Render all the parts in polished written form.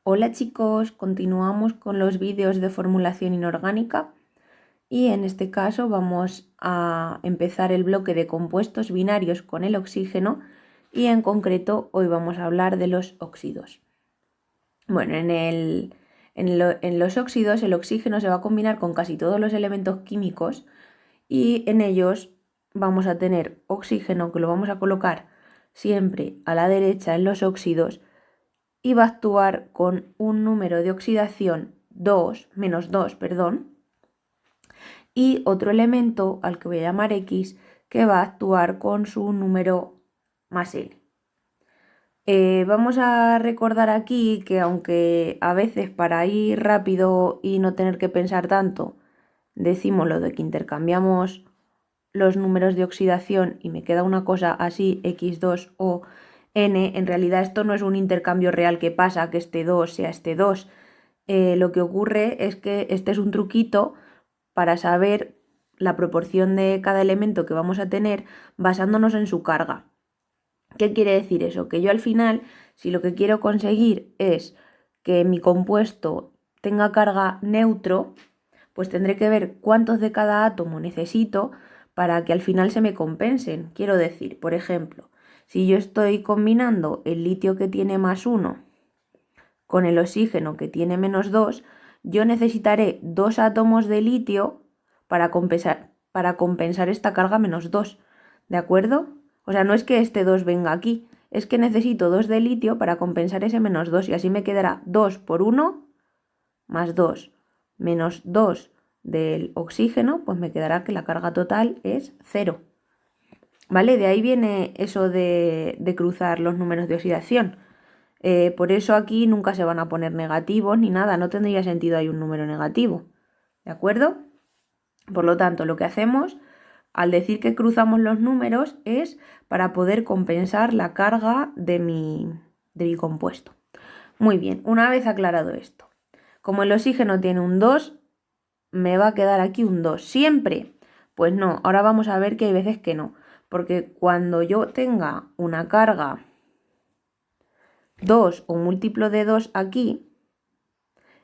Hola chicos, continuamos con los vídeos de formulación inorgánica y en este caso vamos a empezar el bloque de compuestos binarios con el oxígeno y en concreto hoy vamos a hablar de los óxidos. Bueno, en los óxidos el oxígeno se va a combinar con casi todos los elementos químicos y en ellos vamos a tener oxígeno que lo vamos a colocar siempre a la derecha en los óxidos y va a actuar con un número de oxidación -2, perdón, y otro elemento al que voy a llamar X que va a actuar con su número más L. Vamos a recordar aquí que aunque a veces para ir rápido y no tener que pensar tanto, decimos lo de que intercambiamos los números de oxidación y me queda una cosa así, X2 o N, en realidad esto no es un intercambio real que pasa, que este 2 sea este 2. Lo que ocurre es que este es un truquito para saber la proporción de cada elemento que vamos a tener basándonos en su carga. ¿Qué quiere decir eso? Que yo al final, si lo que quiero conseguir es que mi compuesto tenga carga neutro, pues tendré que ver cuántos de cada átomo necesito para que al final se me compensen. Quiero decir, por ejemplo, si yo estoy combinando el litio que tiene +1 con el oxígeno que tiene -2, yo necesitaré 2 átomos de litio para compensar esta carga -2, ¿de acuerdo? O sea, no es que este 2 venga aquí, es que necesito 2 de litio para compensar ese -2 y así me quedará 2 por 1 más 2 menos 2 del oxígeno, pues me quedará que la carga total es 0. ¿Vale? De ahí viene eso de cruzar los números de oxidación. Por eso aquí nunca se van a poner negativos ni nada, no tendría sentido hay un número negativo. ¿De acuerdo? Por lo tanto, lo que hacemos al decir que cruzamos los números es para poder compensar la carga de mi compuesto. Muy bien, una vez aclarado esto, como el oxígeno tiene un 2, me va a quedar aquí un 2. ¿Siempre? Pues no, ahora vamos a ver que hay veces que no, porque cuando yo tenga una carga 2 o un múltiplo de 2 aquí,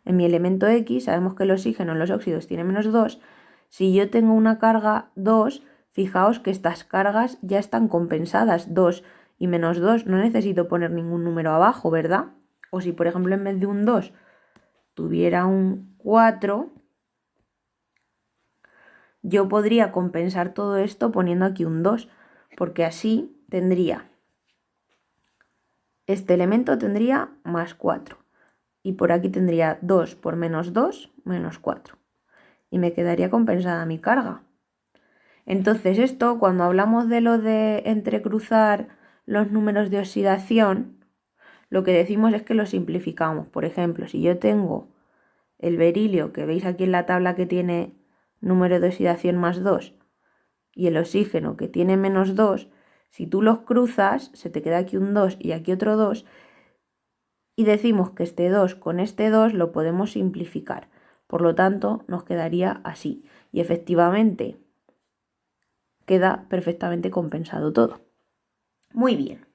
en mi elemento X, sabemos que el oxígeno en los óxidos tiene -2, si yo tengo una carga 2, fijaos que estas cargas ya están compensadas, 2 y -2, no necesito poner ningún número abajo, ¿verdad? O si por ejemplo en vez de un 2 tuviera un 4, yo podría compensar todo esto poniendo aquí un 2, porque así tendría, este elemento tendría +4. Y por aquí tendría 2 por -2, -4. Y me quedaría compensada mi carga. Entonces esto, cuando hablamos de lo de entrecruzar los números de oxidación, lo que decimos es que lo simplificamos. Por ejemplo, si yo tengo el berilio, que veis aquí en la tabla que tiene número de oxidación +2, y el oxígeno que tiene -2, si tú los cruzas, se te queda aquí un 2 y aquí otro 2, y decimos que este 2 con este 2 lo podemos simplificar. Por lo tanto, nos quedaría así. Y efectivamente, queda perfectamente compensado todo. Muy bien.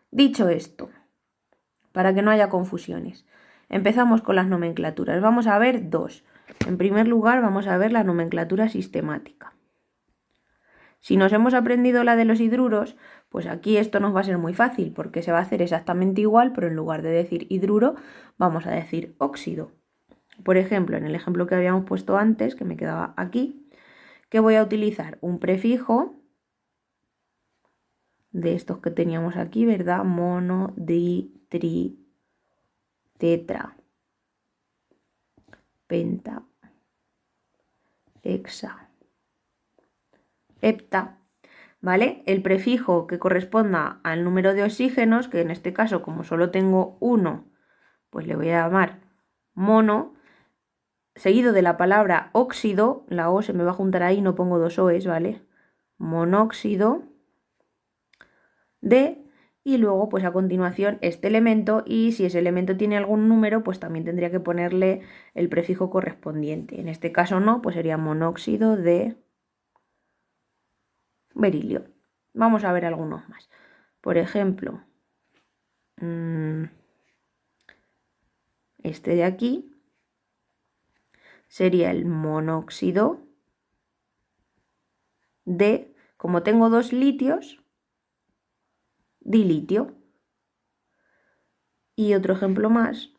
Dicho esto, para que no haya confusiones, empezamos con las nomenclaturas. Vamos a ver dos. En primer lugar, vamos a ver la nomenclatura sistemática. Si nos hemos aprendido la de los hidruros, pues aquí esto nos va a ser muy fácil porque se va a hacer exactamente igual, pero en lugar de decir hidruro, vamos a decir óxido. Por ejemplo, en el ejemplo que habíamos puesto antes, que me quedaba aquí, que voy a utilizar un prefijo de estos que teníamos aquí, ¿verdad? Mono, di, tri, tetra, penta, hexa, hepta, ¿vale? El prefijo que corresponda al número de oxígenos, que en este caso, como solo tengo uno, pues le voy a llamar mono, seguido de la palabra óxido, la O se me va a juntar ahí, no pongo dos O's, ¿vale? Monóxido de, y luego pues a continuación este elemento, y si ese elemento tiene algún número, pues también tendría que ponerle el prefijo correspondiente. En este caso no, pues sería monóxido de berilio. Vamos a ver algunos más. Por ejemplo, este de aquí, sería el monóxido de, como tengo dos litios, dilitio. Y otro ejemplo más.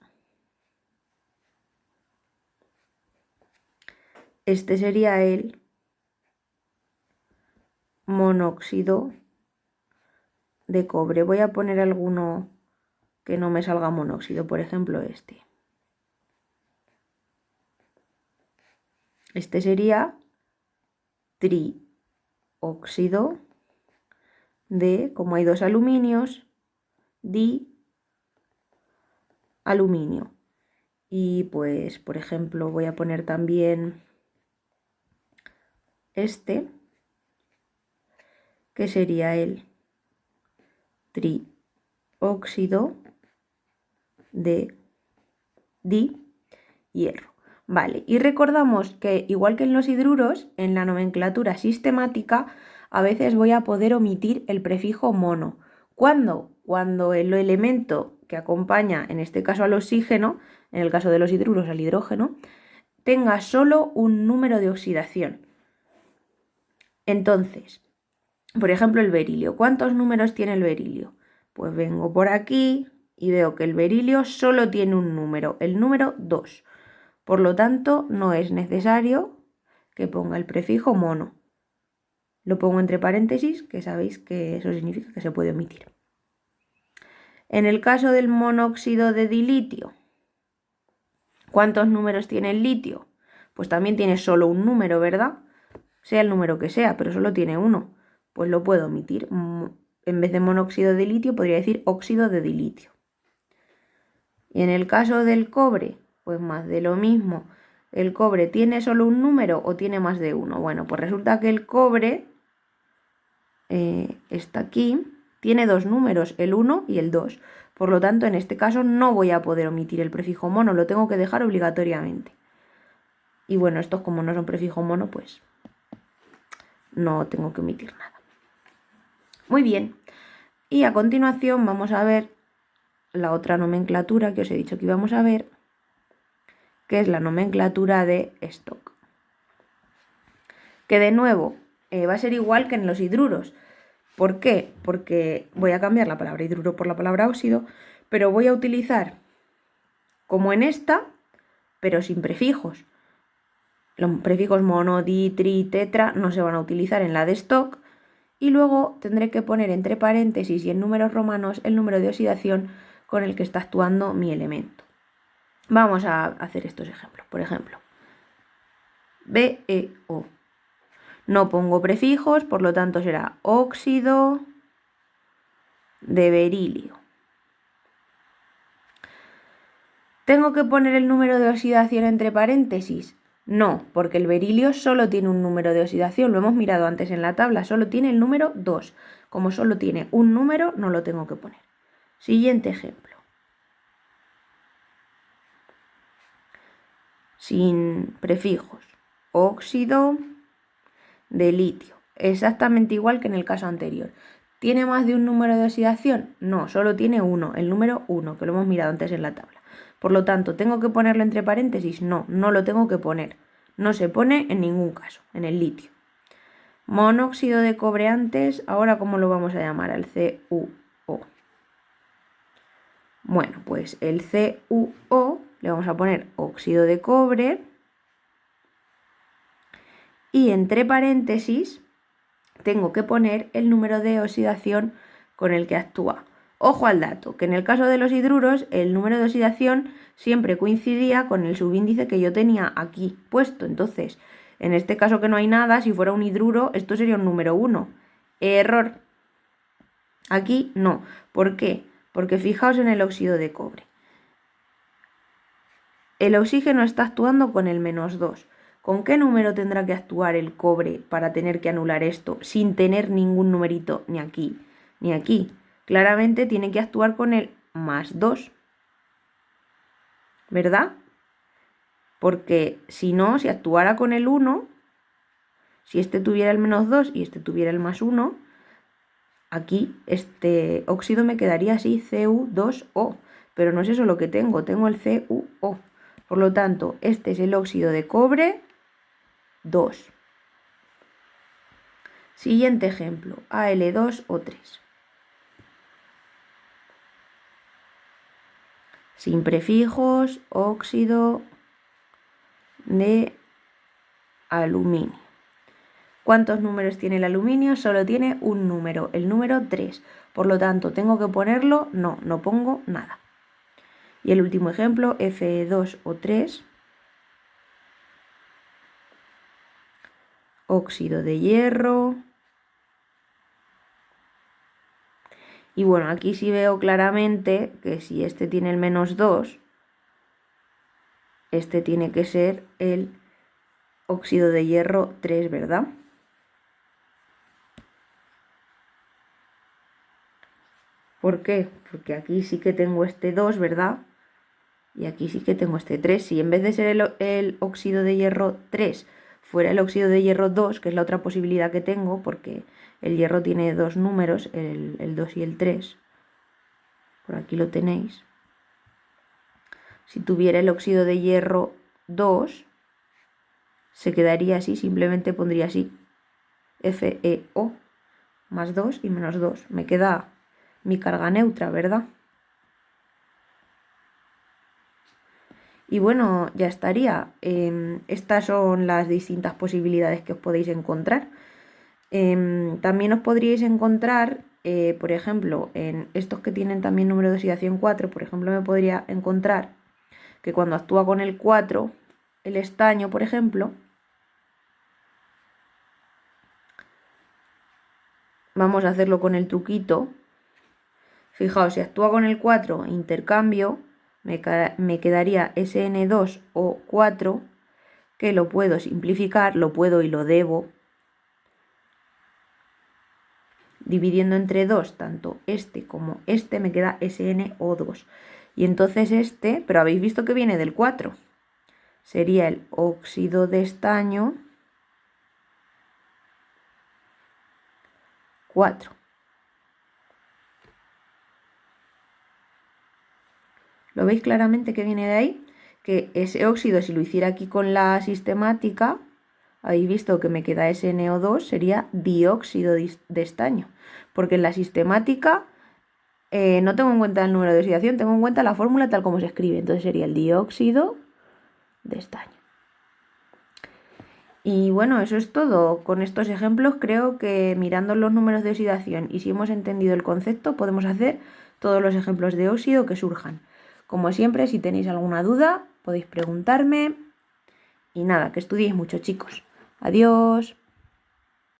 Este sería el monóxido de cobre. Voy a poner alguno que no me salga monóxido, por ejemplo este. Este sería trióxido de, como hay dos aluminios, dialuminio. Y pues, por ejemplo, voy a poner también este, que sería el trióxido de hierro. Vale, y recordamos que igual que en los hidruros, en la nomenclatura sistemática, a veces voy a poder omitir el prefijo mono. ¿Cuándo? Cuando el elemento que acompaña, en este caso al oxígeno, en el caso de los hidruros al hidrógeno, tenga solo un número de oxidación. Entonces, por ejemplo, el berilio. ¿Cuántos números tiene el berilio? Pues vengo por aquí y veo que el berilio solo tiene un número, el número 2. Por lo tanto, no es necesario que ponga el prefijo mono. Lo pongo entre paréntesis, que sabéis que eso significa que se puede omitir. En el caso del monóxido de dilitio, ¿cuántos números tiene el litio? Pues también tiene solo un número, ¿verdad? Sea el número que sea, pero solo tiene uno. Pues lo puedo omitir. En vez de monóxido de litio, podría decir óxido de dilitio. Y en el caso del cobre, pues más de lo mismo. ¿El cobre tiene solo un número o tiene más de uno? Bueno, pues resulta que el cobre, está aquí, tiene dos números, el 1 y el 2. Por lo tanto, en este caso no voy a poder omitir el prefijo mono, lo tengo que dejar obligatoriamente. Y bueno, estos como no son prefijo mono, pues no tengo que omitir nada. Muy bien. Y a continuación vamos a ver la otra nomenclatura que os he dicho que íbamos a ver, que es la nomenclatura de Stock. Que de nuevo va a ser igual que en los hidruros. ¿Por qué? Porque voy a cambiar la palabra hidruro por la palabra óxido, pero voy a utilizar como en esta, pero sin prefijos. Los prefijos mono, di, tri, tetra no se van a utilizar en la de Stock. Y luego tendré que poner entre paréntesis y en números romanos el número de oxidación con el que está actuando mi elemento. Vamos a hacer estos ejemplos. Por ejemplo, BeO. No pongo prefijos, por lo tanto será óxido de berilio. ¿Tengo que poner el número de oxidación entre paréntesis? No, porque el berilio solo tiene un número de oxidación, lo hemos mirado antes en la tabla, solo tiene el número 2. Como solo tiene un número, no lo tengo que poner. Siguiente ejemplo. Sin prefijos. Óxido de litio. Exactamente igual que en el caso anterior. ¿Tiene más de un número de oxidación? No, solo tiene uno, el número 1, que lo hemos mirado antes en la tabla. Por lo tanto, ¿tengo que ponerlo entre paréntesis? No, no lo tengo que poner. No se pone en ningún caso, en el litio. Monóxido de cobre antes, ahora ¿cómo lo vamos a llamar? Al CuO. Bueno, pues el CuO le vamos a poner óxido de cobre y entre paréntesis tengo que poner el número de oxidación con el que actúa. Ojo al dato, que en el caso de los hidruros el número de oxidación siempre coincidía con el subíndice que yo tenía aquí puesto. Entonces, en este caso que no hay nada, si fuera un hidruro, esto sería un número 1. Error. Aquí no. ¿Por qué? Porque fijaos en el óxido de cobre. El oxígeno está actuando con el -2. ¿Con qué número tendrá que actuar el cobre para tener que anular esto sin tener ningún numerito ni aquí ni aquí? Claramente tiene que actuar con el +2, ¿verdad? Porque si no, si actuara con el 1, si este tuviera el -2 y este tuviera el +1, aquí este óxido me quedaría así, Cu2O. pero no es eso lo que tengo el CuO. Por lo tanto, este es el óxido de cobre 2. Siguiente ejemplo, Al2O3. Sin prefijos, óxido de aluminio. ¿Cuántos números tiene el aluminio? Solo tiene un número, el número 3. Por lo tanto, ¿tengo que ponerlo? No pongo nada. Y el último ejemplo, Fe2O3. Óxido de hierro. Y bueno, aquí sí veo claramente que si este tiene el -2, este tiene que ser el óxido de hierro 3, ¿verdad? ¿Por qué? Porque aquí sí que tengo este 2, ¿verdad? Y aquí sí que tengo este 3. Si en vez de ser el óxido de hierro 3 fuera el óxido de hierro 2, que es la otra posibilidad que tengo, porque el hierro tiene dos números, el 2 y el 3. Por aquí lo tenéis. Si tuviera el óxido de hierro 2, se quedaría así, simplemente pondría así, FeO, más 2 y menos 2. Me queda mi carga neutra, ¿verdad? Y bueno, ya estaría. Estas son las distintas posibilidades que os podéis encontrar. También os podríais encontrar, por ejemplo, en estos que tienen también número de oxidación 4, por ejemplo, me podría encontrar que cuando actúa con el 4, el estaño, por ejemplo, vamos a hacerlo con el truquito. Fijaos, si actúa con el 4, intercambio, me quedaría SN2O4, que lo puedo simplificar, lo puedo y lo debo, dividiendo entre 2, tanto este como este, me queda SNO2. Y entonces este, pero habéis visto que viene del 4, sería el óxido de estaño 4. ¿Lo veis claramente que viene de ahí? Que ese óxido, si lo hiciera aquí con la sistemática, habéis visto que me queda SNO2, sería dióxido de estaño. Porque en la sistemática no tengo en cuenta el número de oxidación, tengo en cuenta la fórmula tal como se escribe. Entonces sería el dióxido de estaño. Y bueno, eso es todo. Con estos ejemplos creo que mirando los números de oxidación y si hemos entendido el concepto, podemos hacer todos los ejemplos de óxido que surjan. Como siempre, si tenéis alguna duda, podéis preguntarme. Y nada, que estudiéis mucho, chicos. Adiós.